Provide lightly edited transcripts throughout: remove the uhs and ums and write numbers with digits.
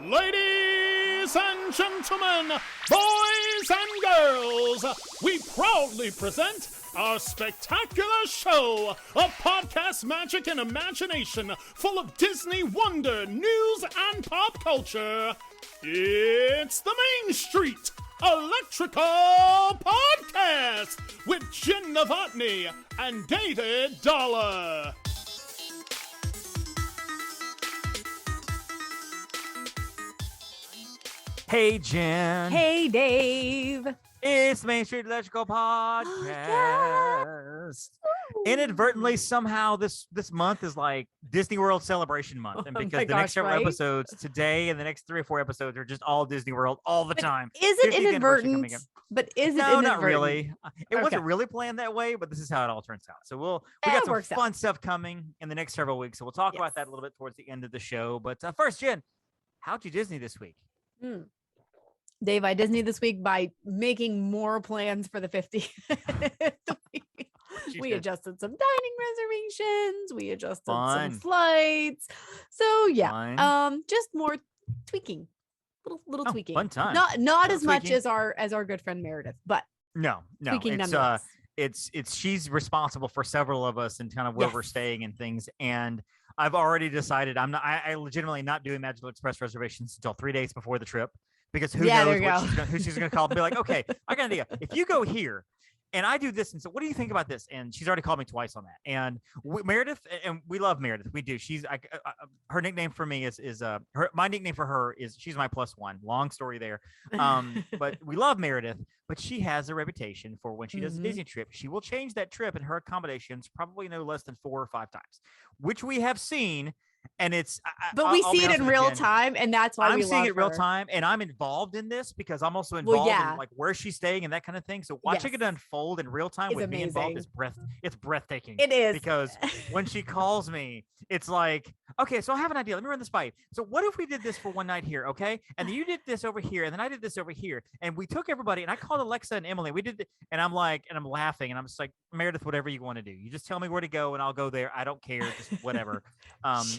Ladies and gentlemen, boys and girls, we proudly present our spectacular show of podcast magic and imagination full of Disney wonder, news, and pop culture. It's the Main Street Electrical Podcast with Jenn Dave and David Dollar. Hey, Jen. Hey, Dave. It's Main Street Electrical Podcast. Inadvertently, somehow, this month is like Disney World Celebration Month. And because the next several episodes today and the next 3 or 4 episodes are just all Disney World all the time. Is it inadvertent? No, not really. It wasn't really planned that way, but this is how it all turns out. So we got some fun stuff coming in the next several weeks. So we'll talk about that a little bit towards the end of the show. But first, Jen, how'd you Disney this week? Dave, I Disney this week by making more plans for the 50th. We adjusted some dining reservations. We adjusted some flights. So just more tweaking, little tweaking. Fun time. Not as much as our good friend Meredith, but no. Tweaking It's she's responsible for several of us and kind of where we're staying and things. And I've already decided I legitimately not doing Magical Express reservations until 3 days before the trip. Because who knows who she's going to call and be like, okay, I got an idea. If you go here and I do this, and so what do you think about this? And she's already called me twice on that. And Meredith, and we love Meredith. We do. She's her nickname for me my nickname for her is she's my +1. Long story there. But we love Meredith, but she has a reputation for when she does a Disney trip, she will change that trip and her accommodations probably no less than 4 or 5 times, which we have seen. And it's, but we see it in real time, and that's why I'm seeing it real time, and I'm involved in this because I'm also involved in like where she's staying and that kind of thing. So watching it unfold in real time with me involved is it's breathtaking. It is, because when she calls me, it's like, okay, so I have an idea. Let me run this by you. So what if we did this for one night here, okay? And then you did this over here, and then I did this over here, and we took everybody, and I called Alexa and Emily. We did, and I'm laughing, and I'm just like, Meredith, whatever you want to do, you just tell me where to go, and I'll go there. I don't care, just whatever.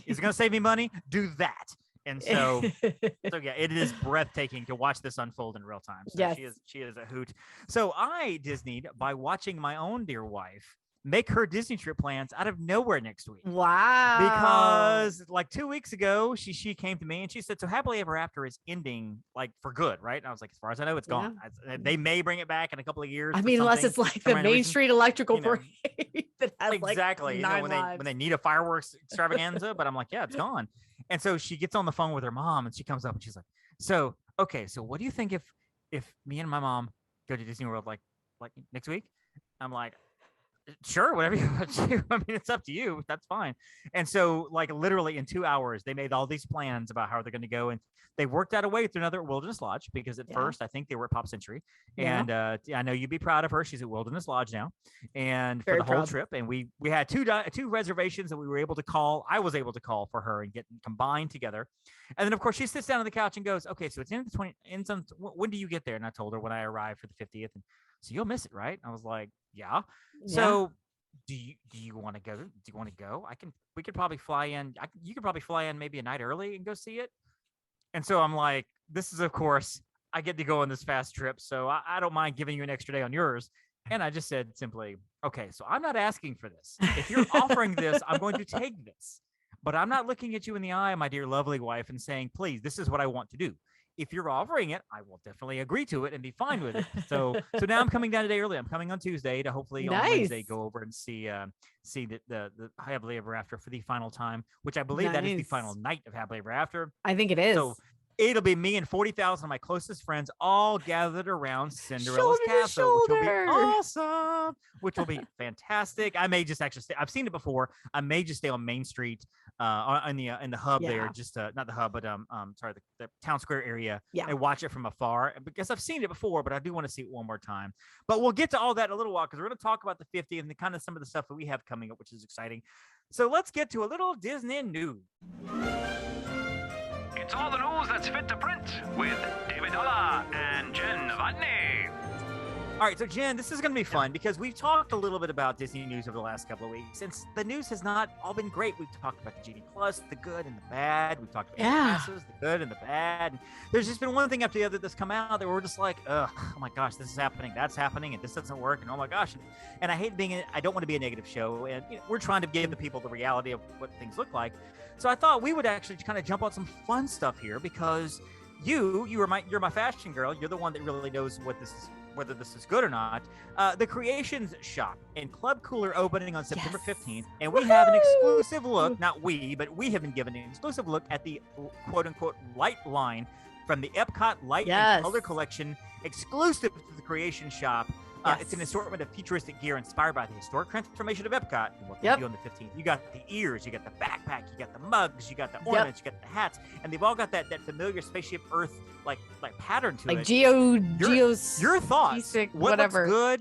Is it going to save me money? Do that. And so it is breathtaking to watch this unfold in real time. So she is a hoot. So I Disneyed by watching my own dear wife make her Disney trip plans out of nowhere next week. Wow. Because like 2 weeks ago, she came to me and she said, so Happily Ever After is ending like for good, right? And I was like, as far as I know, it's gone. They may bring it back in a couple of years. I mean, unless it's like the Main Street Electrical Parade that has exactly. Like 9 when they need a fireworks extravaganza, but I'm like, yeah, it's gone. And so she gets on the phone with her mom and she comes up and she's like, so what do you think if me and my mom go to Disney World like next week? I'm like, sure, whatever you want to do. I mean, it's up to you. That's fine. And so, like, literally in 2 hours, they made all these plans about how they're going to go. And they worked out a way through another Wilderness Lodge because at first, I think they were at Pop Century. And I know you'd be proud of her. She's at Wilderness Lodge now. And for the whole trip. And we had two reservations that we were able to call. I was able to call for her and get combined together. And then, of course, she sits down on the couch and goes, okay, so it's in the 20. When do you get there? And I told her when I arrived for the 50th. And so you'll miss it, right? I was like, yeah. So do you want to go? Do you want to go? We could probably fly in. You could probably fly in maybe a night early and go see it. And so I'm like, this is, of course, I get to go on this fast trip. So I don't mind giving you an extra day on yours. And I just said simply, okay, so I'm not asking for this. If you're offering this, I'm going to take this. But I'm not looking at you in the eye, my dear lovely wife, and saying, please, this is what I want to do. If you're offering it, I will definitely agree to it and be fine with it. So now I'm coming down a day early. I'm coming on Tuesday to hopefully on Wednesday go over and see the Happily Ever After for the final time, which I believe that is the final night of Happily Ever After. I think it is. So it'll be me and 40,000 of my closest friends all gathered around Cinderella's castle, which will be awesome, which will be fantastic. I may just actually stay. I've seen it before. I may just stay on Main Street in the hub there, just not the hub, but the town square area, and watch it from afar because I've seen it before, but I do want to see it one more time. But we'll get to all that in a little while because we're going to talk about the 50 and the kind of some of the stuff that we have coming up, which is exciting. So let's get to a little Disney news. It's all the news that's fit to print with David Dollar and Jenn Dave. All right, so Jen, this is going to be fun because we've talked a little bit about Disney news over the last couple of weeks. Since the news has not all been great, we've talked about the Genie Plus, the good and the bad. We've talked about the passes, the good and the bad. And there's just been one thing after the other that's come out that we're just like, oh my gosh, this is happening, that's happening, and this doesn't work, and oh my gosh. And I hate I don't want to be a negative show, and we're trying to give the people the reality of what things look like. So I thought we would actually kind of jump on some fun stuff here because you're my fashion girl. You're the one that really knows whether this is good or not. The Creations Shop and Club Cooler opening on September 15th, and we have an exclusive look. Not we, but we have been given an exclusive look at the quote-unquote light line from the Epcot Light and Color Collection, exclusive to the Creation Shop. It's an assortment of futuristic gear inspired by the historic transformation of Epcot. And what they do on the 15th. You got the ears, you got the backpack, you got the mugs, you got the ornaments, you got the hats, and they've all got that familiar spaceship Earth like pattern to it. Your thoughts? What looks good?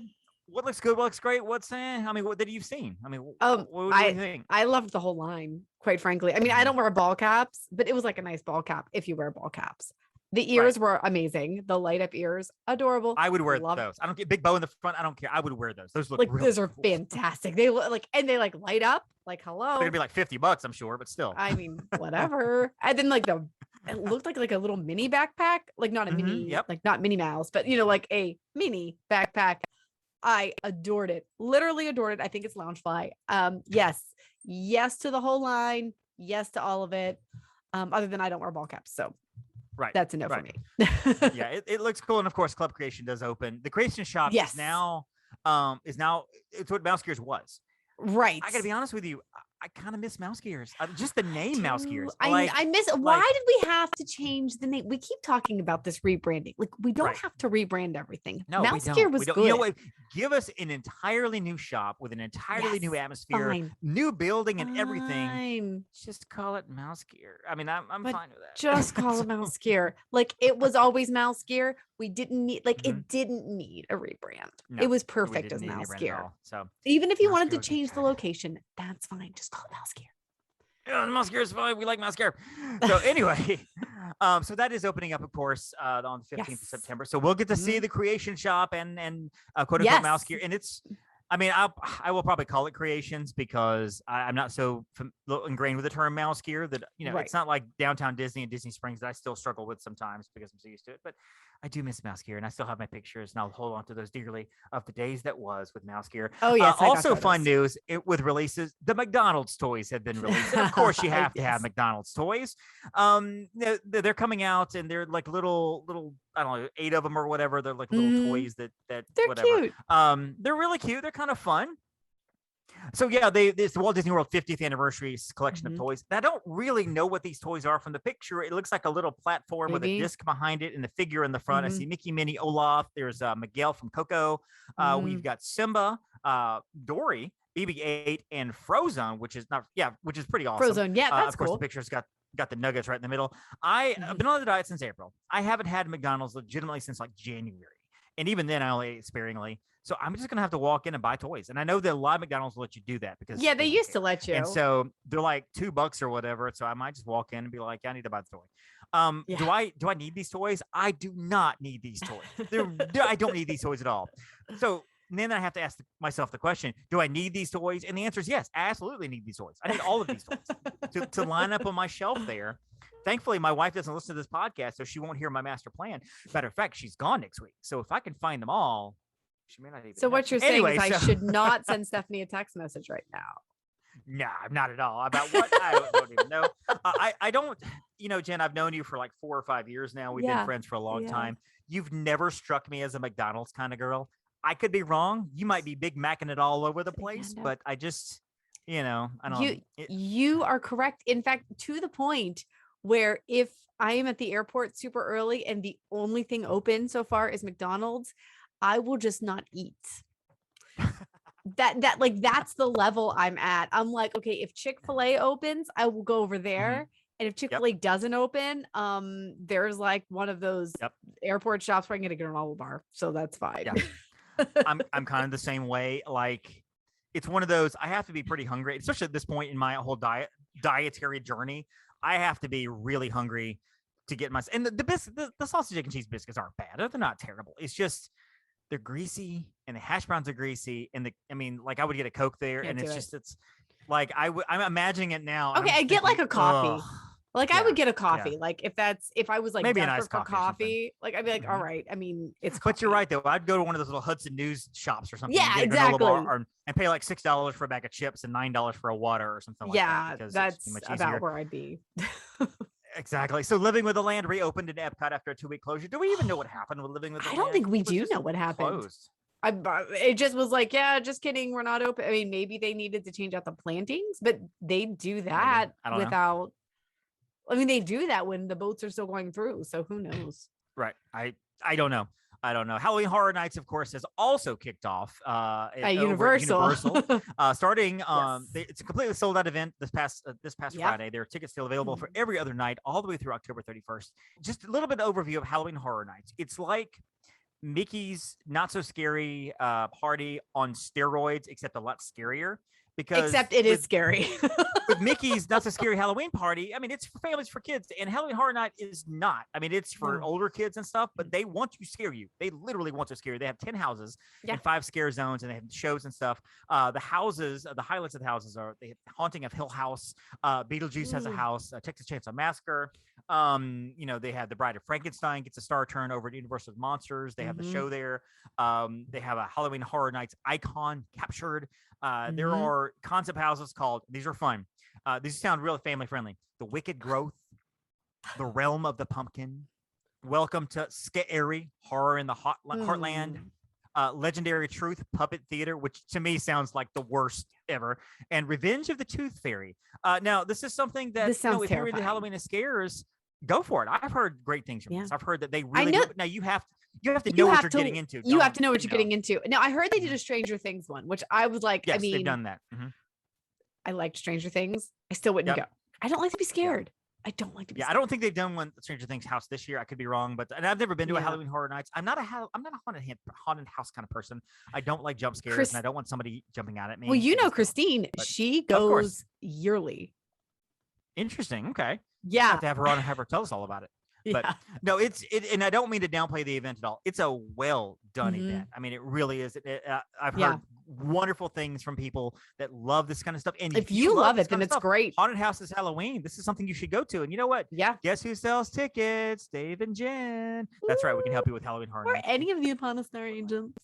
What looks good? What looks great? What's what did you seen? What do you think? I loved the whole line, quite frankly. I mean, I don't wear ball caps, but it was like a nice ball cap if you wear ball caps. The ears were amazing. The light up ears, adorable. I would wear those. I don't get big bow in the front. I don't care. I would wear those. Those look like really those are cool. Fantastic. They look like, and they like light up. Like hello. They're gonna be like $50, I'm sure, but still. I mean, whatever. And then like it looked like a little mini backpack, like not a mini, like not Minnie Mouse, but like a mini backpack. I adored it. Literally adored it. I think it's Loungefly. Yes to the whole line. Yes to all of it. Other than I don't wear ball caps, so. Right. That's a no for me. Yeah, it looks cool. And of course, Club Creation does open. The Creation Shop is now it's what Mouse Gears was. Right. I gotta be honest with you. I kind of miss Mouse Gears. Just the name Mouse Gears. I miss it. Why did we have to change the name? We keep talking about this rebranding. Like we don't have to rebrand everything. No, Mouse Gear was good. You know what? Give us an entirely new shop with an entirely new atmosphere, new building and everything. Just call it Mouse Gear. I mean, I'm fine with that. Just call it Mouse Gear. Like it was always Mouse Gear. We didn't need it didn't need a rebrand. No, it was perfect as Mouse Gear. So even if you wanted to change the location, that's fine. Just call it Mouse Gear. Yeah, Mouse Gear is fine. We like Mouse Gear. So anyway, so that is opening up, of course, on the 15th of September. So we'll get to see the Creation Shop and quote unquote Mouse Gear. And it's, I mean, I will probably call it Creations because I'm not so ingrained with the term Mouse Gear that, it's not like Downtown Disney and Disney Springs that I still struggle with sometimes because I'm so used to it. But I do miss Mouse Gear and I still have my pictures and I'll hold on to those dearly of the days that was with Mouse Gear. Oh, yes. Also fun news with releases, the McDonald's toys have been released. And of course you have to have McDonald's toys. They're coming out and they're like little, I don't know, 8 of them or whatever. They're like little toys that they're whatever. Cute. They're really cute. They're kind of fun. So yeah, it's the Walt Disney World 50th anniversary collection of toys. And I don't really know what these toys are from the picture. It looks like a little platform with a disc behind it and the figure in the front. I see Mickey, Minnie, Olaf. There's Miguel from Coco. We've got Simba, Dory, BB-8, and Frozen, which is pretty awesome. Frozen, yeah, that's of course, cool. The picture's got the nuggets right in the middle. I've been on the diet since April. I haven't had McDonald's legitimately since like January. And even then I only ate sparingly. So I'm just going to have to walk in and buy toys. And I know that a lot of McDonald's will let you do that because they used to let you. And so they're like $2 or whatever. So I might just walk in and be like, I need to buy the toy. Do I need these toys? I do not need these toys. I don't need these toys at all. So then I have to ask myself the question, do I need these toys? And the answer is yes, I absolutely need these toys. I need all of these toys to line up on my shelf there. Thankfully, my wife doesn't listen to this podcast, so she won't hear my master plan. Matter of fact, she's gone next week. So if I can find them all, she may not even. So what you're saying is I should not send Stephanie a text message right now. No, not at all. About what? I don't even know. I don't, Jen, I've known you for like 4 or 5 years now. We've been friends for a long time. You've never struck me as a McDonald's kind of girl. I could be wrong. You might be Big Macing it all over the place, but I just, I don't. You are correct. In fact, to the point where if I am at the airport super early and the only thing open so far is McDonald's, I will just not eat. That's the level I'm at. I'm like, okay, if Chick-fil-A opens, I will go over there. And if Chick-fil-A doesn't open, there's like one of those airport shops where I can get a granola bar. So that's fine. Yeah. I'm kind of the same way. Like it's one of those, I have to be pretty hungry, especially at this point in my whole dietary journey. I have to be really hungry to get my, and the sausage, egg, and cheese biscuits aren't bad. They're not terrible. It's just, they're greasy and the hash browns are greasy and like I would get a Coke there Can't and do it's like I'm imagining it now. Okay, And I I'm get like thinking, a coffee. ugh, Like I would get a coffee. yeah. Like if I was like Maybe a desperate nice for coffee or something. coffee, like I'd be like, Mhm. all right. I mean, it's But you're coffee. right though. I'd go to one of those little Hudson News shops or something. Yeah, and get a exactly. granola bar and pay like $6 for a bag of chips and $9 for a water or something like that. Yeah, Because that's it's much about easier. where I'd be. Exactly. So Living with the Land reopened in Epcot after a 2-week closure. Do we even know what happened with Living with the I Land? don't think we It was do just know what happened. closed. It just was like, yeah, just kidding. We're not open. I mean, maybe they needed to change out the plantings, but they do that I don't know. without. I mean, they do that when the boats are still going through. So who knows? Right. I don't know. Halloween Horror Nights, of course, has also kicked off At Universal. starting. Yes. It's a completely sold out event this past Yep. Friday. There are tickets still available for every other night, all the way through October 31st. Just a little bit of overview of Halloween Horror Nights. It's like Mickey's Not So Scary party on steroids, except a lot scarier. Except it is scary. With Mickey's Not So Scary Halloween Party, I mean, it's for families, for kids, and Halloween Horror Night is not. I mean, it's for older kids and stuff, but they want to scare you. They literally want to scare you. They have 10 houses and 5 scare zones, and they have shows and stuff. The houses, the highlights of the houses are the Haunting of Hill House, Beetlejuice has a house, Texas Chainsaw Massacre. They have The Bride of Frankenstein gets a star turn over at Universal Monsters. They have the show there. They have a Halloween Horror Nights icon captured. There are concept houses called, these are fun. These sound really family friendly. The Wicked Growth, The Realm of the Pumpkin, Welcome to Scary Horror in the Heartland, Legendary Truth Puppet Theater, which to me sounds like the worst ever, and Revenge of the Tooth Fairy. Now, this is something that This sounds if you're into terrifying. Halloween and scares, go for it. I've heard great things from this. I've heard that they really know- do. Now you have to know what you're getting into. You have to know what you're getting into. Now, I heard they did a Stranger Things one, which I was like, Yes, I mean, they've done that. I liked Stranger Things. I still wouldn't go. I don't like to be scared. I don't like to be Yeah, scared. I don't think they've done one Stranger Things house this year. I could be wrong, and I've never been to a Halloween Horror Nights. I'm not a haunted house kind of person. I don't like jump scares, and I don't want somebody jumping out at me. Well, you know, and stuff. Christine, But- she Of course. goes yearly. Interesting. Okay. I Yeah. have to have her on and have her tell us all about it. But no, and I don't mean to downplay the event at all. It's a well done event. I mean, it really is. I've heard wonderful things from people that love this kind of stuff. And if you love this it, then kind of it's stuff, great. Haunted House is Halloween. This is something you should go to. And you know what? Yeah. Guess who sells tickets? Dave and Jen. That's right. We can help you with Halloween Horror Or Nights. any of the Upon a Star agents.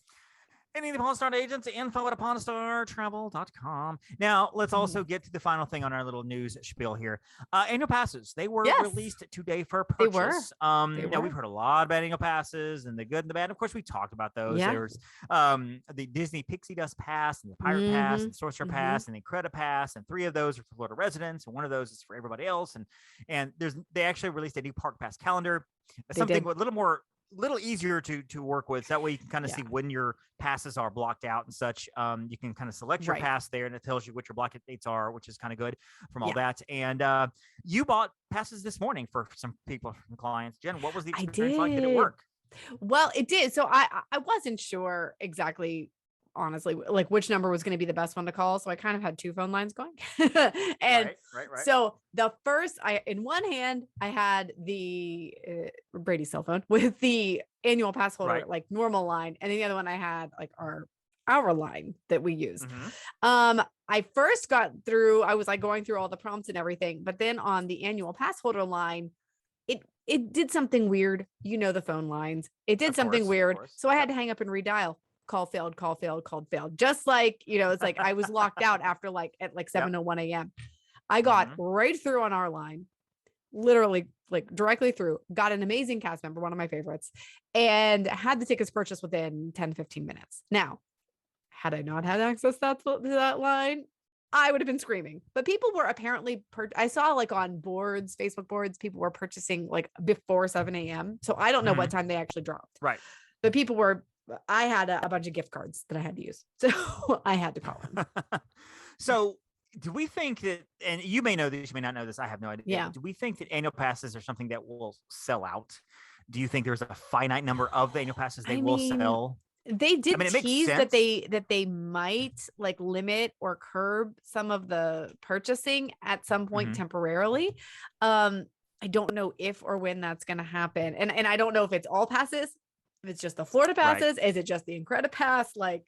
Any of the Pawn Star agents, info at uponstartravel.com. Now, let's also get to the final thing on our little news spiel here. Annual passes. They were released today for purchase. Now, we've heard a lot about annual passes and the good and the bad. Of course, we talked about those. Yeah. There's the Disney Pixie Dust Pass and the Pirate Pass and Sorcerer Pass and the Incredipass Pass. And 3 of those are for Florida residents. And 1 of those is for everybody else. And they actually released a new Park Pass calendar. Something with a little easier to work with. That way you can kind of see when your passes are blocked out and such. You can kind of select your pass there, and it tells you what your block dates are, which is kind of good from all that. And you bought passes this morning for some people, from clients. Jen, what was the experience like? Did it work? Well, it did. So I wasn't sure exactly, honestly, like which number was going to be the best one to call. So I kind of had 2 phone lines going. And right. So the first, in one hand, I had the Brady's cell phone with the annual pass holder, like normal line. And then the other one I had like our line that we used. I first got through, I was like going through all the prompts and everything, but then on the annual pass holder line, it did something weird. You know, the phone lines, it did something weird. So I had to hang up and redial. Call failed, called failed. Just like, it's like I was locked out after at 7:01 a.m. I got right through on our line, literally like directly through, got an amazing cast member, one of my favorites, and had the tickets purchased within 10, 15 minutes. Now, had I not had access to that line, I would have been screaming. But people were apparently, I saw like on boards, Facebook boards, people were purchasing like before 7 a.m. So I don't know what time they actually dropped. Right. But people were, I had a bunch of gift cards that I had to use. So I had to call them. So do we think that, and you may know this, you may not know this, I have no idea. Yeah. Do we think that annual passes are something that will sell out? Do you think there's a finite number of the annual passes they will sell? They did tease that sense. they might like limit or curb some of the purchasing at some point temporarily. I don't know if or when that's going to happen. And I don't know if it's all passes If it's just the Florida passes, is it just the Incredipass? Like,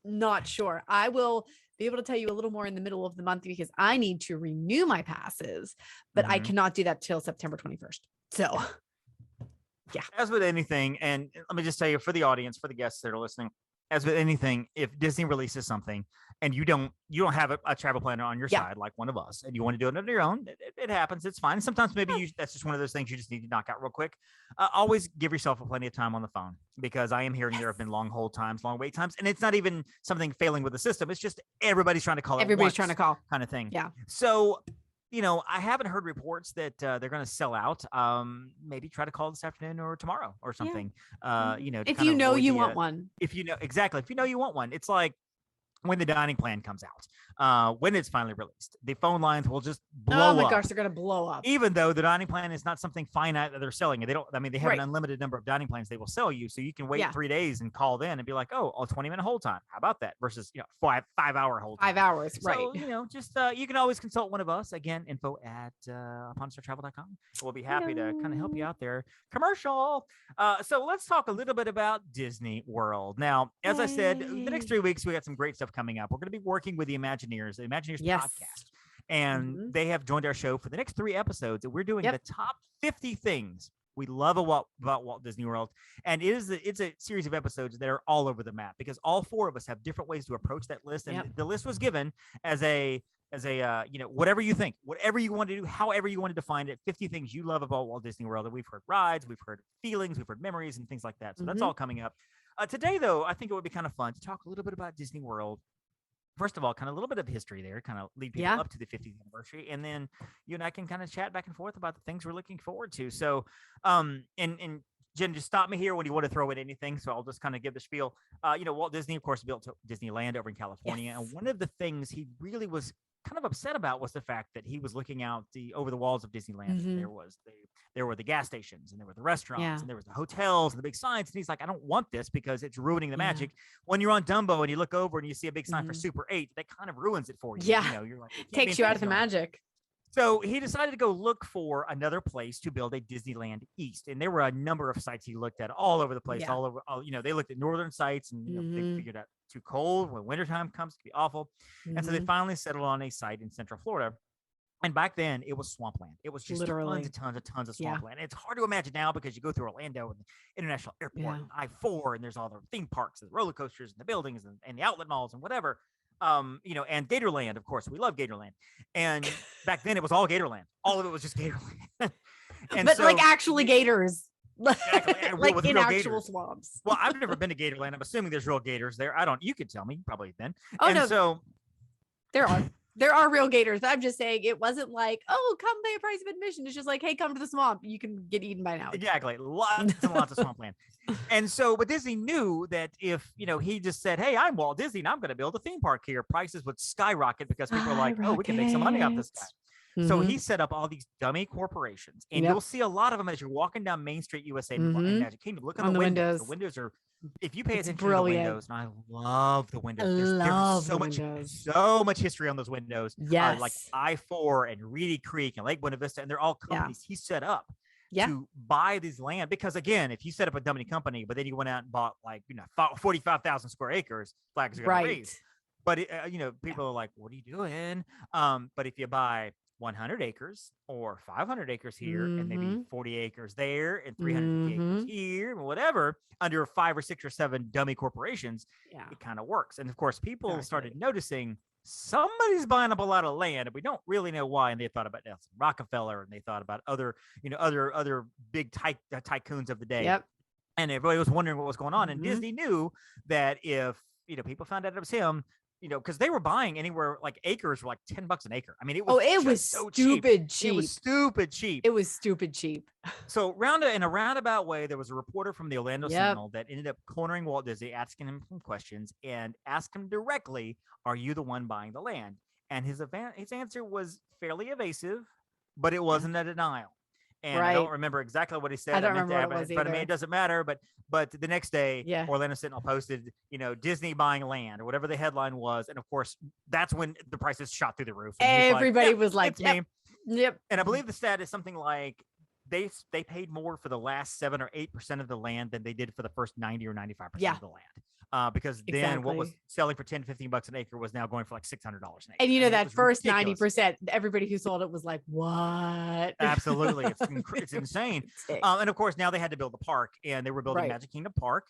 not sure. I will be able to tell you a little more in the middle of the month because I need to renew my passes, but I cannot do that till September 21st. So yeah. As with anything, and let me just tell you for the audience, for the guests that are listening, as with anything, if Disney releases something and you don't have a travel planner on your side, like one of us, and you want to do it on your own, it happens. It's fine. Sometimes maybe that's just one of those things you just need to knock out real quick. Always give yourself plenty of time on the phone, because I am hearing there have been long hold times, long wait times, and it's not even something failing with the system. It's just everybody's trying to call. Everybody's trying to call, kind of thing. Yeah. So, I haven't heard reports that they're going to sell out. Maybe try to call this afternoon or tomorrow or something. If you know you want one. If you know you want one, it's like when the dining plan comes out, when it's finally released, the phone lines will just blow up. Oh my gosh, they're going to blow up. Even though the dining plan is not something finite that they're selling. They have an unlimited number of dining plans they will sell you. So you can wait 3 days and call in and be like, oh, a 20-minute hold time. How about that? Versus, 5-hour hold time. 5 hours. Right. So, just, you can always consult one of us. Again, info@uponstartravel.com. We'll be happy to kind of help you out there. Commercial. So let's talk a little bit about Disney World. Now, as I said, the next 3 weeks, we got some great stuff coming up. We're going to be working with the Imagineers podcast, and they have joined our show for the next 3 episodes, and we're doing the top 50 things we love about Walt Disney World. And it's a series of episodes that are all over the map, because all 4 of us have different ways to approach that list, and the list was given as a whatever you think, whatever you want to do, however you want to define it, 50 things you love about Walt Disney World. And we've heard rides, we've heard feelings, we've heard memories and things like that. So that's all coming up. Today, though, I think it would be kind of fun to talk a little bit about Disney World. First of all, kind of a little bit of history there, kind of lead people up to the 50th anniversary. And then you and I can kind of chat back and forth about the things we're looking forward to. So, and Jen, just stop me here when you want to throw in anything. So I'll just kind of give the spiel. Walt Disney, of course, built Disneyland over in California. And one of the things he really was kind of upset about was the fact that he was looking out over the walls of Disneyland. And there were the gas stations, and there were the restaurants, and there was the hotels and the big signs. And he's like, I don't want this because it's ruining the magic. When you're on Dumbo and you look over and you see a big sign for Super 8, that kind of ruins it for you. Yeah. You're like, takes you out of the magic. So he decided to go look for another place to build a Disneyland East. And there were a number of sites he looked at all over the place, all over, they looked at northern sites, and they figured out too cold. When wintertime comes, it could be awful. And so they finally settled on a site in Central Florida. And back then it was swampland. It was just literally tons of swampland. It's hard to imagine now because you go through Orlando and the International Airport and I-4, and there's all the theme parks and the roller coasters and the buildings and the outlet malls and whatever. And Gatorland, of course, we love Gatorland. And back then it was all Gatorland. All of it was just Gatorland. But like actually gators. Exactly. Like in actual gators. swamps. Well, I've never been to Gatorland. I'm assuming there's real gators there. You could tell me, probably then. So there are real gators. I'm just saying it wasn't like, oh, come pay a price of admission. It's just like, hey, come to the swamp. You can get eaten by now. Exactly. Lots and lots of swampland. And so, but Disney knew that if, he just said, hey, I'm Walt Disney and I'm going to build a theme park here, prices would skyrocket because people are like, oh, we can make some money off this guy. So he set up all these dummy corporations, and you'll see a lot of them as you're walking down Main Street, USA, in Magic Kingdom. Look at the windows. The windows are, if you pay attention to the windows, and I love the windows. There's so much history on those windows. Yes. Like I-4 and Reedy Creek and Lake Buena Vista, and they're all companies he set up to buy these land. Because again, if you set up a dummy company, but then you went out and bought 45,000 square acres, flags are going to raise. But people are like, what are you doing? But if you buy 100 acres or 500 acres here and maybe 40 acres there and 350 acres here and whatever, under 5 or 6 or 7 dummy corporations, it kind of works. And of course, people started noticing somebody's buying up a lot of land, and we don't really know why. And they thought about Nelson Rockefeller, and they thought about other big tycoons of the day. And everybody was wondering what was going on. And Disney knew that if people found out it was him, because they were buying anywhere, like acres were like $10 an acre. I mean, it was so stupid cheap. It was stupid cheap. It was stupid cheap. So in a roundabout way, there was a reporter from the Orlando Sentinel that ended up cornering Walt Disney, asking him some questions, and asked him directly, "Are you the one buying the land?" And his answer was fairly evasive, but it wasn't a denial. And I don't remember exactly what he said. I don't remember what it was but either. I mean, it doesn't matter. But the next day, Orlando Sentinel posted, Disney buying land or whatever the headline was. And of course, that's when the prices shot through the roof. Everybody was like, yep. And I believe the stat is something like they paid more for the last 7 or 8% of the land than they did for the first 90 or 95% of the land. Because then what was selling for $10-15 an acre was now going for like $600 an acre. And you know, that first ridiculous. 90%, everybody who sold it was like, what? Absolutely. It's insane. And of course, now they had to build the park, and they were building Magic Kingdom Park.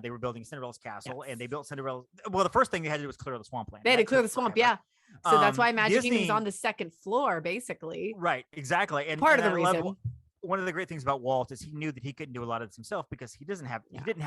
They were building Cinderella's castle, and they built Cinderella. Well, the first thing they had to do was clear the swampland. They had to clear the swamp. Yeah. So that's why Magic Kingdom's on the second floor, basically. Right. Exactly. And part of the reason. One of the great things about Walt is he knew that he couldn't do a lot of this himself because he didn't have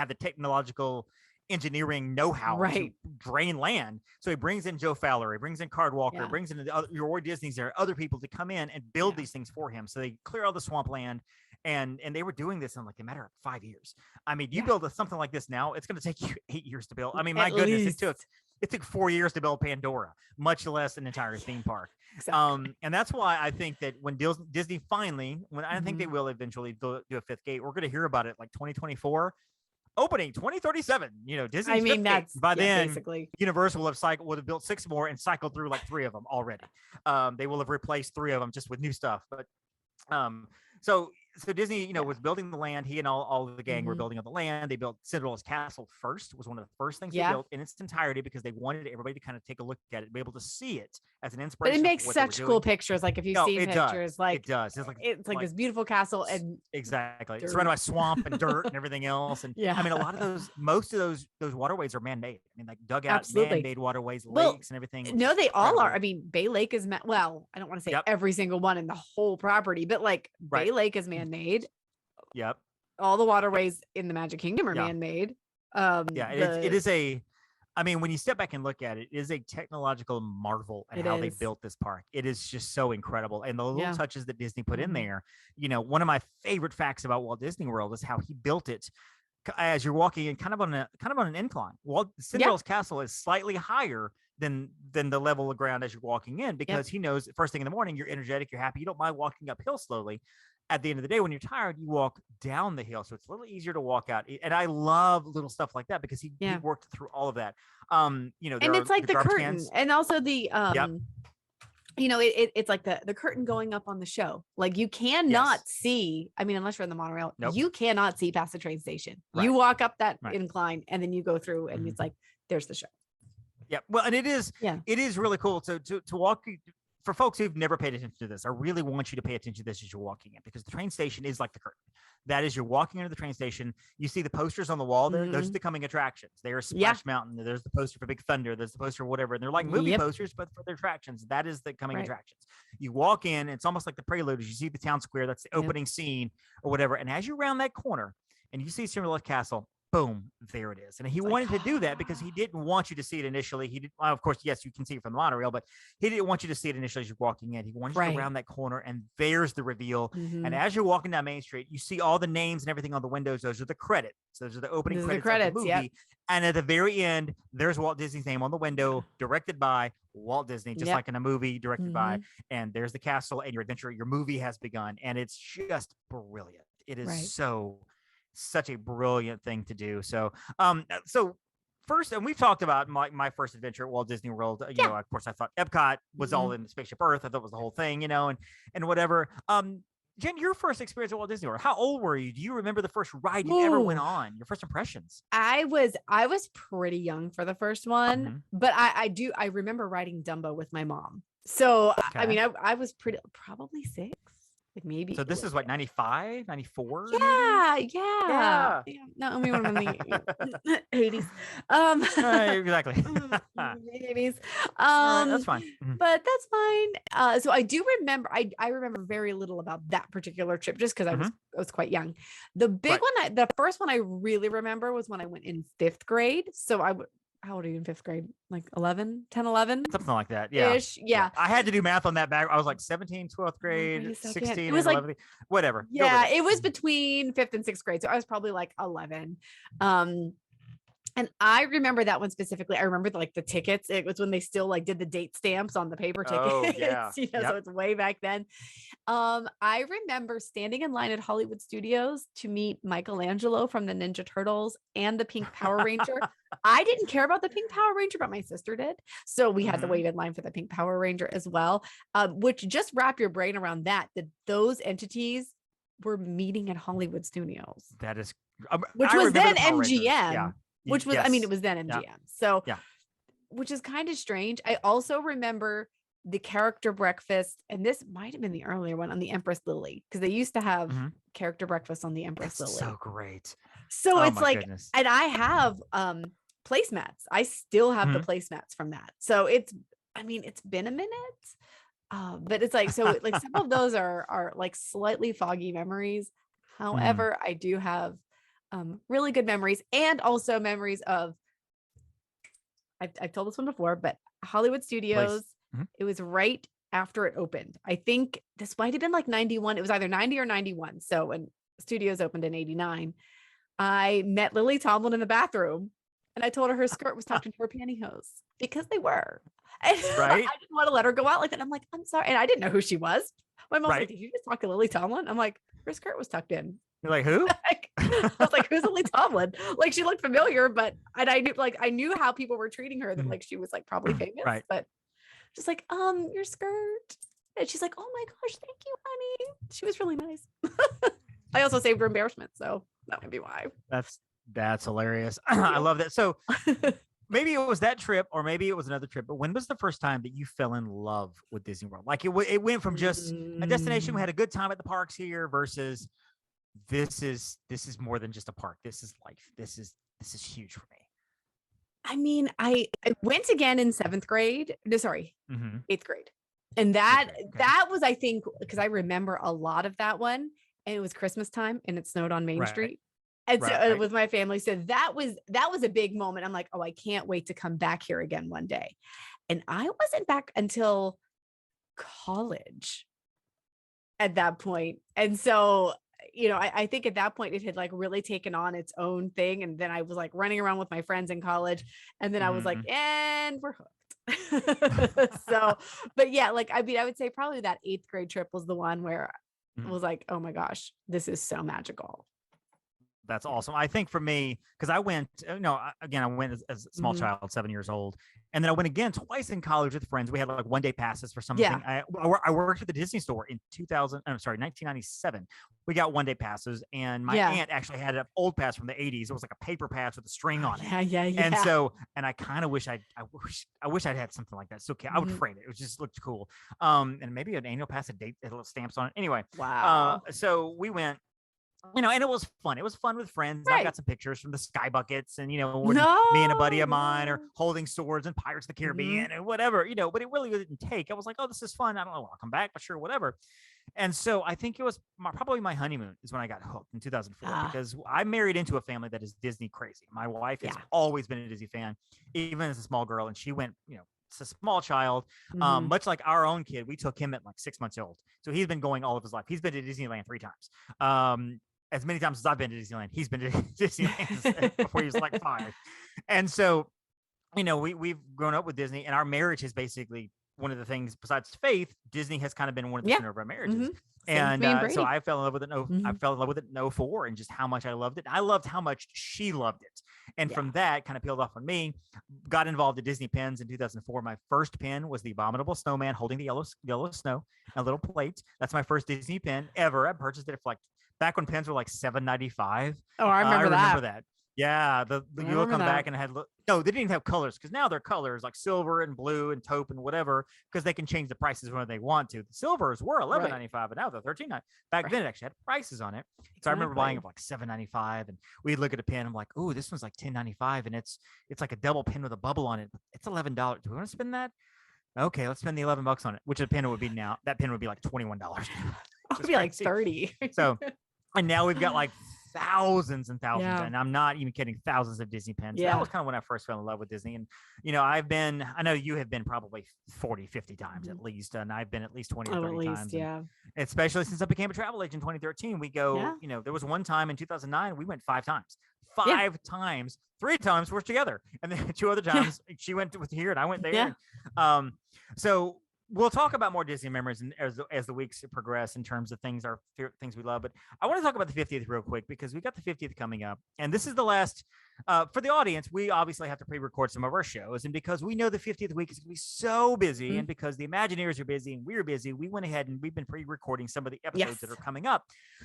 the technological engineering know-how to drain land. So he brings in Joe Fowler, he brings in Card Walker, brings in your Roy Disney's there, other people to come in and build these things for him. So they clear all the swampland, and they were doing this in like a matter of 5 years. I mean, you build something like this now, it's going to take you 8 years to build. I mean, my goodness, it took 4 years to build Pandora, much less an entire theme park. Exactly. And that's why I think that when Disney finally, when I think they will eventually do a fifth gate, we're going to hear about it like 2024. Opening 2037, Disney. I mean, that's by then. Basically, Universal would have built 6 more and cycled through like 3 of them already. They will have replaced 3 of them just with new stuff. But so Disney, was building the land. He and all of the gang were building up the land. They built Cinderella's castle first. Was one of the first things they built in its entirety because they wanted everybody to kind of take a look at it, be able to see it as an inspiration. But it makes such cool pictures. Like if you've seen pictures, like it does. It's like this beautiful castle and exactly surrounded by swamp and dirt and everything else. And I mean, a lot of most of those waterways are man-made. I mean, like dug out man-made waterways, lakes, and everything. No, they all are. I mean, Bay Lake is well, I don't want to say every single one in the whole property, but like Bay Lake is man-made. Yep. All the waterways in the Magic Kingdom are man-made. It is I mean, when you step back and look at it, it is a technological marvel at how they built this park. It is just so incredible. And the little touches that Disney put in there, one of my favorite facts about Walt Disney World is how he built it as you're walking in kind of on an incline. Cinderella's castle is slightly higher than the level of ground as you're walking in because he knows first thing in the morning, you're energetic, you're happy, you don't mind walking uphill slowly. At the end of the day, when you're tired, you walk down the hill. So it's a little easier to walk out. And I love little stuff like that because he worked through all of that. And it's like the curtain cans. And also the, it's like the curtain going up on the show. Like you cannot see, I mean, unless you're in the monorail, you cannot see past the train station. Right. You walk up that incline and then you go through and it's like, there's the show. Yeah. Well, and it is really cool to walk. For folks who've never paid attention to this, I really want you to pay attention to this as you're walking in because the train station is like the curtain. That is, you're walking into the train station. You see the posters on the wall there. Those are the coming attractions. They are Splash Mountain. There's the poster for Big Thunder. There's the poster for whatever. And they're like movie posters, but for their attractions. That is the coming attractions. You walk in. It's almost like the prelude. As you see the town square, that's the opening scene or whatever. And as you round that corner and you see Cinderella's castle, boom, there it is. And he wanted to do that because he didn't want you to see it initially. He did, of course, yes, you can see it from the monorail, but he didn't want you to see it initially as you're walking in. He wanted you to round that corner, and there's the reveal. And as you're walking down Main Street, you see all the names and everything on the windows. Those are the credits. Those are the opening credits of the movie. And at the very end, there's Walt Disney's name on the window, directed by Walt Disney, just like in a movie directed by. And there's the castle, and your adventure, your movie has begun. And it's just brilliant. It is such a brilliant thing to do. So first, and we've talked about my first adventure at Walt Disney World. You know, of course, I thought Epcot was all in Spaceship Earth. I thought it was the whole thing, and whatever. Jen, your first experience at Walt Disney World, how old were you? Do you remember the first ride you ever went on? Your first impressions? I was pretty young for the first one, but I remember riding Dumbo with my mom. So I mean, I was probably 6. Like maybe. So this is what, 95, 94? Yeah. No, we were in the 80s. Exactly. 80s. That's fine. But that's fine. So I do remember, I remember very little about that particular trip just because I was quite young. The big one, the first one I really remember was when I went in 5th grade. So how old are you in 5th grade? Like 11, 10, 11? Something like that. Yeah. Ish. Yeah. I had to do math on that back. I was like 17, 12th grade, 16, it was 11, whatever. Yeah. It was between 5th and 6th grade. So I was probably like 11. And I remember that one specifically. I remember like the tickets. It was when they still like did the date stamps on the paper tickets. Oh, yeah. So it's way back then. I remember standing in line at Hollywood Studios to meet Michelangelo from the Ninja Turtles and the Pink Power Ranger. I didn't care about the Pink Power Ranger, but my sister did. So we had to wait in line for the Pink Power Ranger as well, which just wrap your brain around that those entities were meeting at Hollywood Studios. That is, which was then MGM. Yeah. Which was, I mean, it was then MGM. Yeah. So, which is kind of strange. I also remember the character breakfast, and this might have been the earlier one on the Empress Lily, because they used to have character breakfast on the Empress Lily. So great. So it's like, goodness. And I have placemats. I still have the placemats from that. So it's been a minute. But it's like, so like some of those are like slightly foggy memories. However, I do have really good memories, and also memories of, I've told this one before, but Hollywood Studios, it was right after it opened. I think this might have been like 91. It was either 90 or 91. So when studios opened in 89, I met Lily Tomlin in the bathroom, and I told her skirt was tucked into her pantyhose, because they were. And I didn't want to let her go out like that. I'm like, I'm sorry. And I didn't know who she was. My mom's like, did you just talk to Lily Tomlin? I'm like, her skirt was tucked in. You're like, who? I was like, who's Lily Tomlin? Like, she looked familiar, but I knew how people were treating her, that like she was like probably famous, but just like, your skirt. And she's like, oh my gosh, thank you, honey. She was really nice. I also saved her embarrassment, so that might be why. That's hilarious. I love that. So maybe it was that trip, or maybe it was another trip, but when was the first time that you fell in love with Disney World? Like it went from just a destination, we had a good time at the parks here, versus this is more than just a park. This is life. This is huge for me. I mean, I went again in 7th grade. No, sorry, 8th grade. And that was, I think, because I remember a lot of that one, and it was Christmas time and it snowed on Main Street. And so with my family. So that was a big moment. I'm like, oh, I can't wait to come back here again one day. And I wasn't back until college at that point. And so, I think at that point it had like really taken on its own thing. And then I was like running around with my friends in college. And then I was like, and we're hooked. So, but yeah, like, I mean, I would say probably that 8th grade trip was the one where it was like, oh my gosh, this is so magical. That's awesome. I think for me, because I went, I went as a small child, 7 years old. And then I went again twice in college with friends. We had like one-day passes for something. I worked at the Disney store in 1997. We got one-day passes, and my aunt actually had an old pass from the 80s. It was like a paper pass with a string on it. Yeah. And so, and I kind of wish I wish I'd had something like that. So I would frame it. It just looked cool. And maybe an annual pass, a date, a little stamps on it. Anyway. Wow. So we went. And it was fun. It was fun with friends. I got some pictures from the Sky Buckets, and me and a buddy of mine are holding swords and Pirates of the Caribbean and whatever, but it really didn't take. I was like, oh, this is fun. I don't know when I'll come back, but sure, whatever. And so I think it was probably my honeymoon is when I got hooked in 2004, because I married into a family that is Disney crazy. My wife has always been a Disney fan, even as a small girl, and she went, it's a small child, much like our own kid. We took him at like 6 months old, so he's been going all of his life. He's been to Disneyland 3 times. As many times as I've been to Disneyland, he's been to Disneyland before he was like 5. And so, we've grown up with Disney, and our marriage is basically one of the things besides faith. Disney has kind of been one of the center of our marriages. And so I fell in love with it. I fell in love with it in 2004, and just how much I loved it. I loved how much she loved it. And from that kind of peeled off on me, got involved in Disney pens in 2004. My first pen was the Abominable Snowman holding the yellow snow, a little plate. That's my first Disney pen ever. I purchased it for like, back when pens were like $7.95. Oh, I remember that. Yeah, you will come back and it had they didn't even have colors, because now they're colors like silver and blue and taupe and whatever, because they can change the prices when they want to. The silvers were $11.95, but now they're $13.95. Back then, it actually had prices on it. So I remember buying it for like $7.95, and we'd look at a pen. I'm like, oh, this one's like $10.95, and it's like a double pen with a bubble on it. It's $11. Do we want to spend that? Okay, let's spend the $11 on it. Which a pen would be now. That pen would be like $21. It would be like 30. So. And now we've got like thousands and thousands, and I'm not even kidding, thousands of Disney pens. That was kind of when I first fell in love with Disney. And, I know you have been probably 40, 50 times at least, and I've been at least 20 or 30 times. Yeah. Especially since I became a travel agent in 2013, we go, there was one time in 2009, we went 5 times. 5 times, 3 times we're together. And then 2 other times she went with here and I went there. Yeah. So we'll talk about more Disney memories as the weeks progress in terms of things we love. But I want to talk about the 50th real quick, because we got the 50th coming up, and this is the last for the audience, we obviously have to pre-record some of our shows, and because we know the 50th week is going to be so busy, and because the Imagineers are busy and we're busy, we went ahead and we've been pre-recording some of the episodes that are coming up.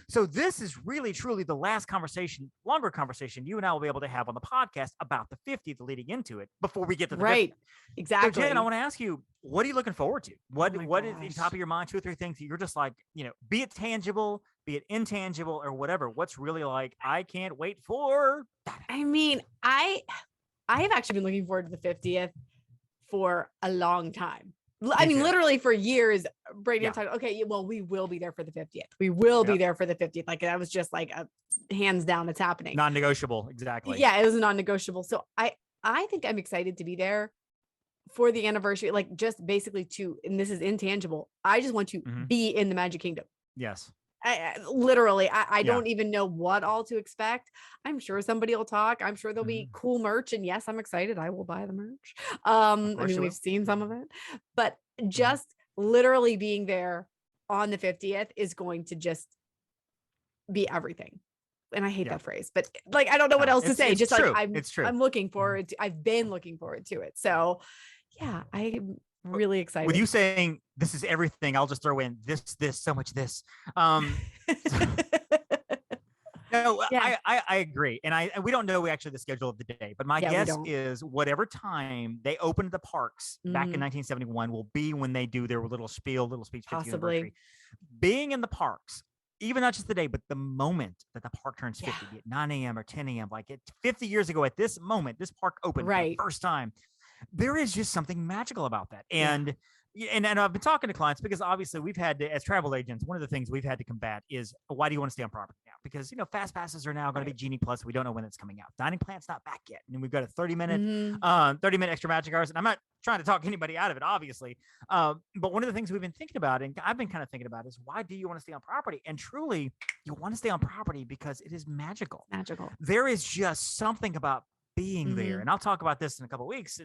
So this is really, truly the last conversation, longer conversation you and I will be able to have on the podcast about the 50th leading into it before we get to the 50th. Exactly. So Jen, I want to ask you, what are you looking forward to? What is in top of your mind? 2 or 3 things that you're just like, be it tangible, be it intangible, or whatever. What's really like, I can't wait for. I mean, I have actually been looking forward to the 50th for a long time. I mean, literally for years. Brady and I talked, okay, well, we will be there for the 50th. We will be there for the 50th. Like, that was just like a hands down, it's happening. Non-negotiable. Exactly. Yeah, it was a non-negotiable. So I think I'm excited to be there for the anniversary, like just basically and this is intangible. I just want to be in the Magic Kingdom. Yes. I don't even know what all to expect. I'm sure somebody will talk. I'm sure there'll be cool merch. And yes, I'm excited. I will buy the merch. I mean, we've seen some of it, but just literally being there on the 50th is going to just be everything. And I hate that phrase, but like, I don't know what else to say. Just true. Like, I'm looking forward to, I've been looking forward to it. So yeah, I'm really excited. With you saying this is everything, I'll just throw in this, so much this. No, I agree. And we don't know actually the schedule of the day, but my guess is whatever time they opened the parks back in 1971 will be when they do their little speech 50th anniversary. Being in the parks, even not just the day, but the moment that the park turns 50, be it 9 a.m. or 10 a.m., like 50 years ago at this moment, this park opened for the first time. There is just something magical about that. And I've been talking to clients because obviously we've had to, as travel agents, one of the things we've had to combat is, why do you want to stay on property now? Because, fast passes are now going to be Genie Plus. We don't know when it's coming out. Dining Plan's not back yet. And we've got a 30-minute extra magic hours. And I'm not trying to talk anybody out of it, obviously. But one of the things we've been thinking about, and I've been kind of thinking about, is why do you want to stay on property? And truly, you want to stay on property because it is magical. There is just something about being there. And I'll talk about this in a couple of weeks.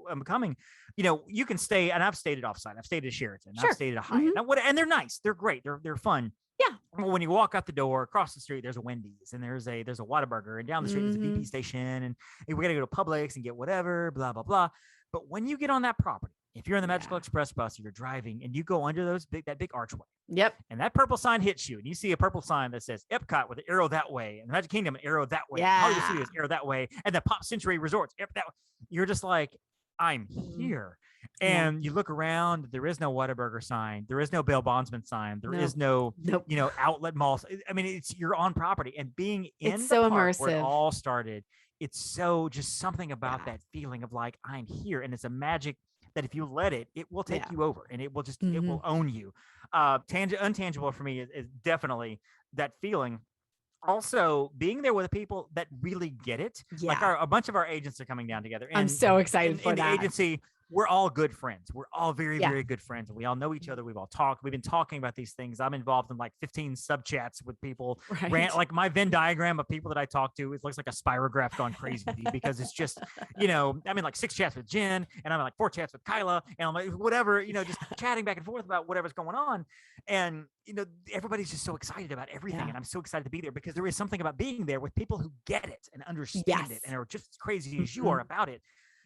I'm coming, you can stay, and I've stayed at offsite. I've stayed at Sheraton. I've stayed at Hyatt. And they're nice. They're great. They're fun. Yeah. When you walk out the door, across the street, there's a Wendy's and there's a Whataburger, and down the street there's a BP station, and we got to go to Publix and get whatever, blah, blah, blah. But when you get on that property, if you're in the Magical Express bus, or you're driving and you go under that big archway. Yep. And that purple sign hits you, and you see a purple sign that says Epcot with an arrow that way, and the Magic Kingdom, an arrow that way, Hollywood Studios, arrow that way, and the Pop Century Resorts, that way. You're just like, I'm here. And you look around, there is no Whataburger sign. There is no bail bondsman sign. There is no, outlet malls. I mean, you're on property, and being in the park immersive. Where it all started, it's so just something about that feeling of like, I'm here. And it's a magic that if you let it, it will take you over, and it will just, it will own you. Untangible for me is definitely that feeling. Also, being there with people that really get it. Like a bunch of our agents are coming down together. And I'm so excited for that. The agency, we're all good friends. We're all very, very good friends. And we all know each other. We've all talked. We've been talking about these things. I'm involved in like 15 sub chats with people. Like my Venn diagram of people that I talk to, it looks like a spirograph gone crazy because it's just, I'm in like 6 chats with Jen, and I'm in like 4 chats with Kyla, and I'm like, whatever, just chatting back and forth about whatever's going on. And, everybody's just so excited about everything. And I'm so excited to be there because there is something about being there with people who get it and understand it and are just as crazy as you are about it.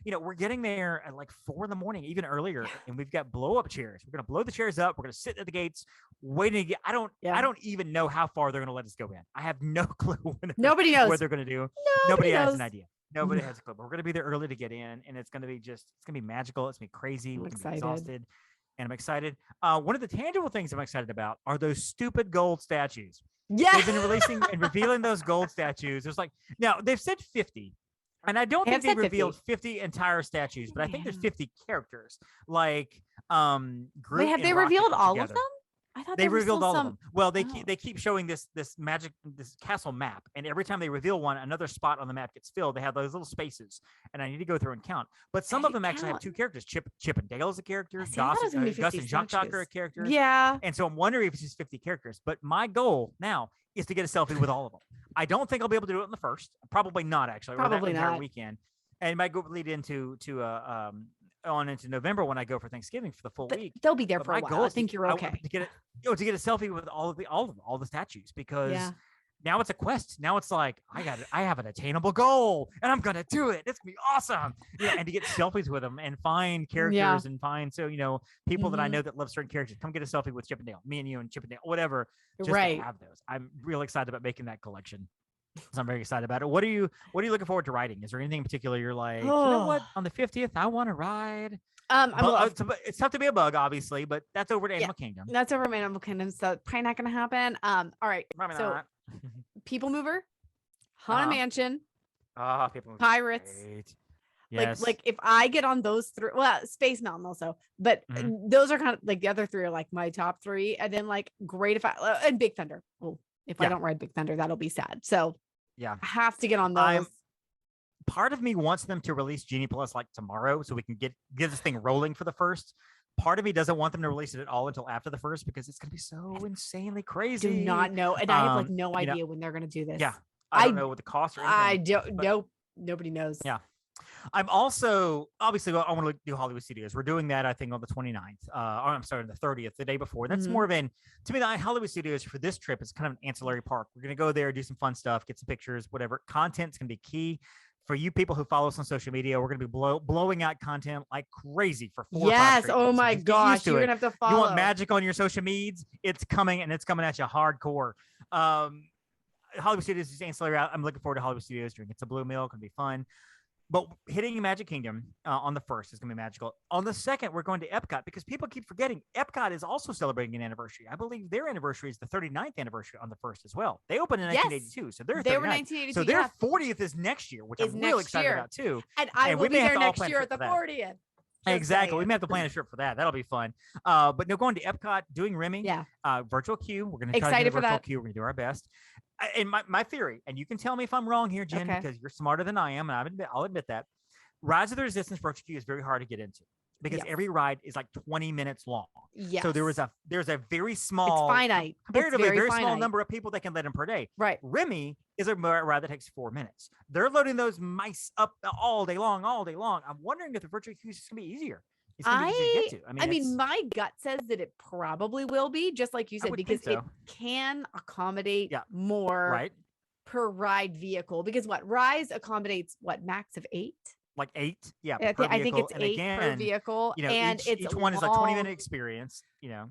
We're getting there at like 4 a.m, even earlier, and we've got blow up chairs. We're going to blow the chairs up. We're going to sit at the gates waiting to get, I don't even know how far they're going to let us go in. I have no clue. Nobody knows what they're going to do. Nobody has an idea. Nobody has a clue. But we're going to be there early to get in, and it's going to be magical. It's going to be crazy. We're going to be exhausted. And I'm excited. One of the tangible things I'm excited about are those stupid gold statues. Yeah. They've been releasing and revealing those gold statues. There's like, now they've said 50. And I don't think they revealed 50 entire statues, but I think there's 50 characters. Like Groot. Wait, have they revealed all of them? I thought they revealed all of them. Well, they keep showing this castle map, and every time they reveal one, another spot on the map gets filled. They have those little spaces, and I need to go through and count. But some of them actually have 2 characters. Chip and Dale is a character. Gus and Jacques are a character. Yeah. And so I'm wondering if it's just 50 characters. But my goal now is to get a selfie with all of them. I don't think I'll be able to do it in the first. Probably not, actually. Probably not. Weekend, and it might lead into on into November when I go for Thanksgiving for the full week. They'll be there for a while. I think you're okay. To get a selfie with all the statues, because now it's a quest. Now it's like, I have an attainable goal and I'm going to do it. It's going to be awesome. And to get selfies with them and find characters and find, people that I know that love certain characters, come get a selfie with Chip and Dale, me and you and Chip and Dale, whatever, just to have those. I'm real excited about making that collection. So I'm very excited about it. What are you looking forward to riding? Is there anything in particular you're like, you know what, on the 50th, I want to ride? It's tough to be a bug, obviously, but that's over to Animal Kingdom. That's over Animal Kingdom, so probably not going to happen. All right. Probably so not. People Mover, Haunted Mansion, People Mover, Pirates. Yes. Like if I get on those three, well, Space Mountain also, but those are kind of like the other three are like my top three, and then like great if I and Big Thunder. Well, if I don't ride Big Thunder, that'll be sad. So I have to get on those. Part of me wants them to release Genie Plus like tomorrow, so we can get this thing rolling for the first. Part of me doesn't want them to release it at all until after the first because it's going to be so insanely crazy. Do not know, and I have like no idea when they're going to do this. Yeah, I don't know what the cost or anything. I don't know. Nobody knows. Yeah. I'm also obviously I want to do Hollywood Studios. We're doing that, I think, on the 29th. I'm sorry, the 30th, the day before. That's more of to me, the Hollywood Studios for this trip is kind of an ancillary park. We're going to go there, do some fun stuff, get some pictures, whatever. Content's going to be key. For you people who follow us on social media, we're going to be blowing out content like crazy for 4 or 5 straight oh my gosh, you're going to have to follow. You want magic on your social medias? It's coming, and it's coming at you hardcore. Hollywood Studios is ancillary. I'm looking forward to Hollywood Studios. Drinking some Blue Milk, going to be fun. But hitting Magic Kingdom on the 1st is going to be magical. On the 2nd, we're going to Epcot because people keep forgetting Epcot is also celebrating an anniversary. I believe their anniversary is the 39th anniversary on the 1st as well. They opened in 1982, so they were 1982. So their 40th is next year, which I'm really excited about too. And I will be there next year at the 40th. Exactly. We may have to plan a trip for that. That'll be fun. But no, going to Epcot, doing Remy, virtual queue. We're going to try to do virtual queue. We're going to do our best. And my theory, and you can tell me if I'm wrong here, Jen, because you're smarter than I am, and I'll admit that. Rise of the Resistance virtual queue is very hard to get into because every ride is like 20 minutes long. Yes. So there's a very small, it's finite, comparatively very small number of people that can let in per day. Right. Remy is a ride that takes 4 minutes. They're loading those mice up all day long. I'm wondering if the virtual queue is going to be easier. It's going to be easier to get to. I mean, my gut says that it probably will be, just like you said, because it can accommodate more per ride vehicle. Because Rise accommodates max of 8? Like 8, I think it's 8 per vehicle, and each one is a 20-minute experience.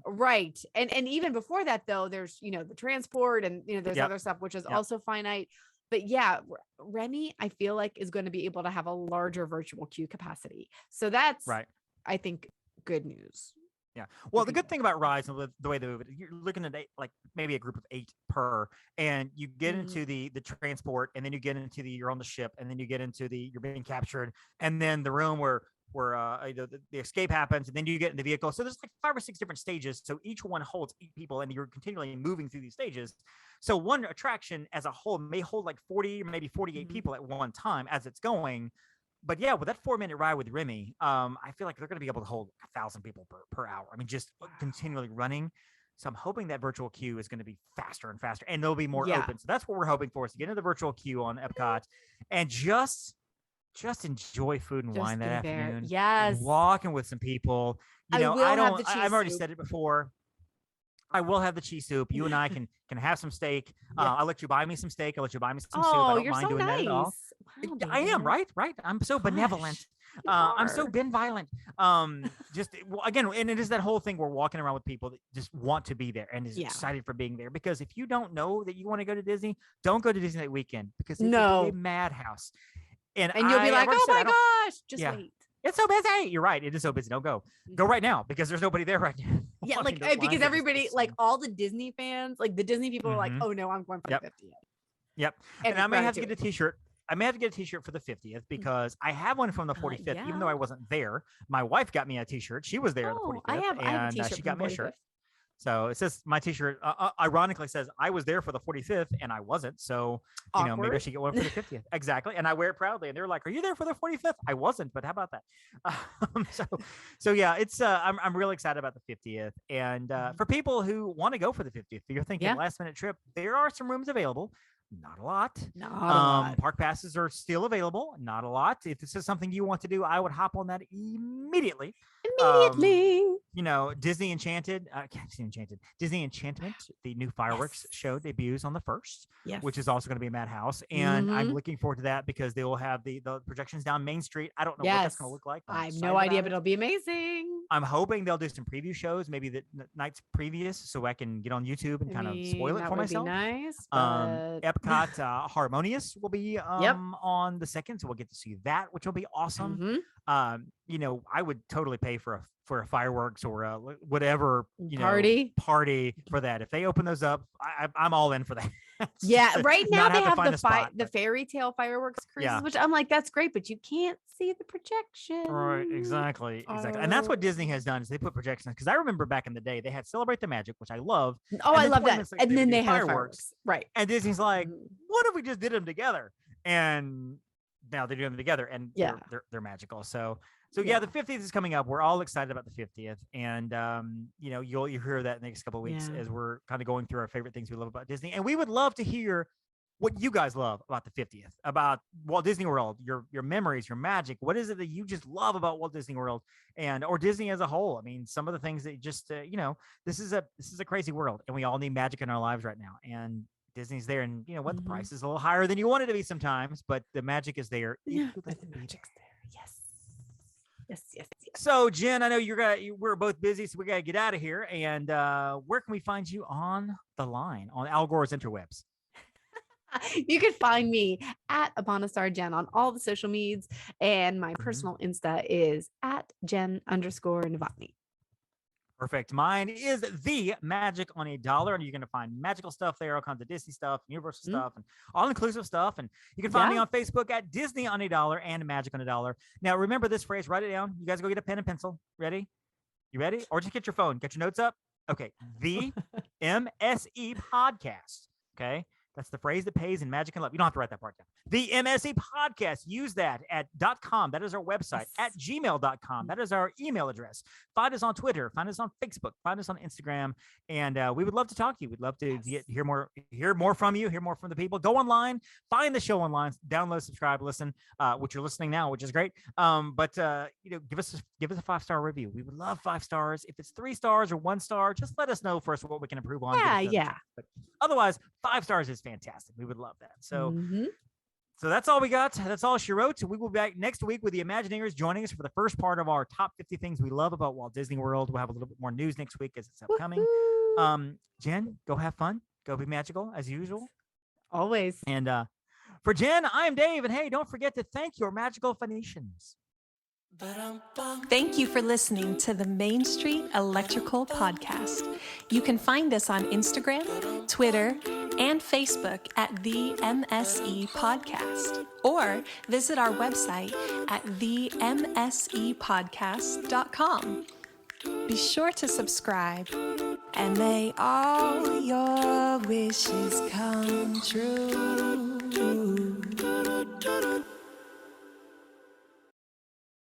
Right, and even before that, though, there's the transport, and there's other stuff which is also finite. But Remy, I feel like is going to be able to have a larger virtual queue capacity, so that's I think good news. Yeah. Well, the good thing about Rise and the way they move it, you're looking at maybe a group of 8 per, and you get into the transport, and then you get into you're on the ship, and then you get into you're being captured, and then the room where the escape happens, and then you get in the vehicle. So there's like 5 or 6 different stages. So each one holds 8 people, and you're continually moving through these stages. So one attraction as a whole may hold like 40 or maybe 48 people at one time as it's going. But with that 4-minute ride with Remy, I feel like they're going to be able to hold 1,000 people per hour. I mean, just continually running. So I'm hoping that virtual queue is going to be faster and faster, and they'll be more open. So that's what we're hoping for, is to get into the virtual queue on Epcot and just enjoy food and wine that afternoon. Yes, walking with some people. I've already said it before. I will have the cheese soup. You and I can have some steak. I'll let you buy me some steak. I'll let you buy me some soup. I don't mind doing that at all. Wow, I am right. I'm so benevolent. I'm so benevolent. Again, and it is that whole thing. We're walking around with people that just want to be there and is excited for being there. Because if you don't know that you want to go to Disney, don't go to Disney that weekend, because it's a madhouse. And you'll be like, oh my gosh, just wait. It's so busy. You're right. It is so busy. Don't go. Go right now, because there's nobody there right now. Yeah, because everybody, all the Disney fans, the Disney people are like, oh no, I'm going for the 50th. Yep. And I may have to get a t-shirt. I may have to get a t-shirt for the 50th, because I have one from the 45th, even though I wasn't there. My wife got me a t-shirt. She was there at the 45th. I have a t-shirt she got me a shirt. So it says, my t-shirt ironically says, I was there for the 45th and I wasn't. So, maybe I should get one for the 50th. Exactly. And I wear it proudly. And they're like, are you there for the 45th? I wasn't, but how about that? It's, I'm really excited about the 50th. And for people who want to go for the 50th, you're thinking last minute trip, there are some rooms available. Not a lot. Not a lot. Park passes are still available. Not a lot. If this is something you want to do, I would hop on that immediately. Disney Enchanted, Disney Enchantment, the new fireworks show debuts on the 1st, which is also going to be a madhouse. And I'm looking forward to that because they will have the projections down Main Street. I don't know what that's going to look like. I have no idea, but it'll be amazing. I'm hoping they'll do some preview shows, maybe the nights previous, so I can get on YouTube and kind of spoil it for myself. Be nice. Epcot Harmonious will be on the 2nd, so we'll get to see that, which will be awesome. I would totally pay for a fireworks or a whatever party for that. If they open those up, I'm all in for that. Right now they have the fairy tale fireworks cruises, which I'm like, that's great, but you can't see the projection. Right, exactly. And that's what Disney has done is they put projections, because I remember back in the day they had Celebrate the Magic, which I love. I love that. And then they had fireworks. Right. And Disney's like, what if we just did them together? And now they're doing them together, and they're magical. So the 50th is coming up. We're all excited about the 50th, and you'll hear that in the next couple of weeks as we're kind of going through our favorite things we love about Disney. And we would love to hear what you guys love about the 50th, about Walt Disney World, your memories, your magic. What is it that you just love about Walt Disney World or Disney as a whole? I mean, some of the things that just this is a crazy world, and we all need magic in our lives right now. And Disney's there, and the price is a little higher than you want it to be sometimes, but the magic is there. The magic's there. Yes. So, Jen, I know we're both busy, so we gotta get out of here. And where can we find you on the line on Al Gore's interwebs? You can find me at Abanastar Jen on all the social medias, and my personal Insta is at Jen_Novotny. Perfect. Mine is The Magic on $1, and you're going to find magical stuff there, all kinds of Disney stuff, Universal stuff, and all-inclusive stuff. And you can find me on Facebook at Disney on $1 and Magic on $1. Now, remember this phrase. Write it down. You guys go get a pen and pencil. Ready? You ready? Or just get your phone. Get your notes up. Okay. The MSE Podcast. Okay. That's the phrase that pays in magic and love. You don't have to write that part down. The MSE Podcast. Use that at .com. That is our website. At gmail.com. That is our email address. Find us on Twitter. Find us on Facebook. Find us on Instagram. And we would love to talk to you. We'd love to hear more from you, hear more from the people. Go online. Find the show online. Download, subscribe, listen, which you're listening now, which is great. But give us a 5-star review. We would love 5 stars. If it's 3 stars or 1 star, just let us know first what we can improve on. But otherwise, 5 stars is fantastic. We would love that. So that's all we got. That's all she wrote. We will be back next week with the Imagineers joining us for the first part of our top 50 things we love about Walt Disney World. We'll have a little bit more news next week as it's upcoming. Jen, go have fun. Go be magical as usual. Always. And for Jen, I am Dave. And hey, don't forget to thank your magical Phoenicians. Thank you for listening to the Main Street Electrical Podcast. You can find us on Instagram, Twitter, and Facebook at the MSE Podcast, or visit our website at themsepodcast.com. Be sure to subscribe, and may all your wishes come true.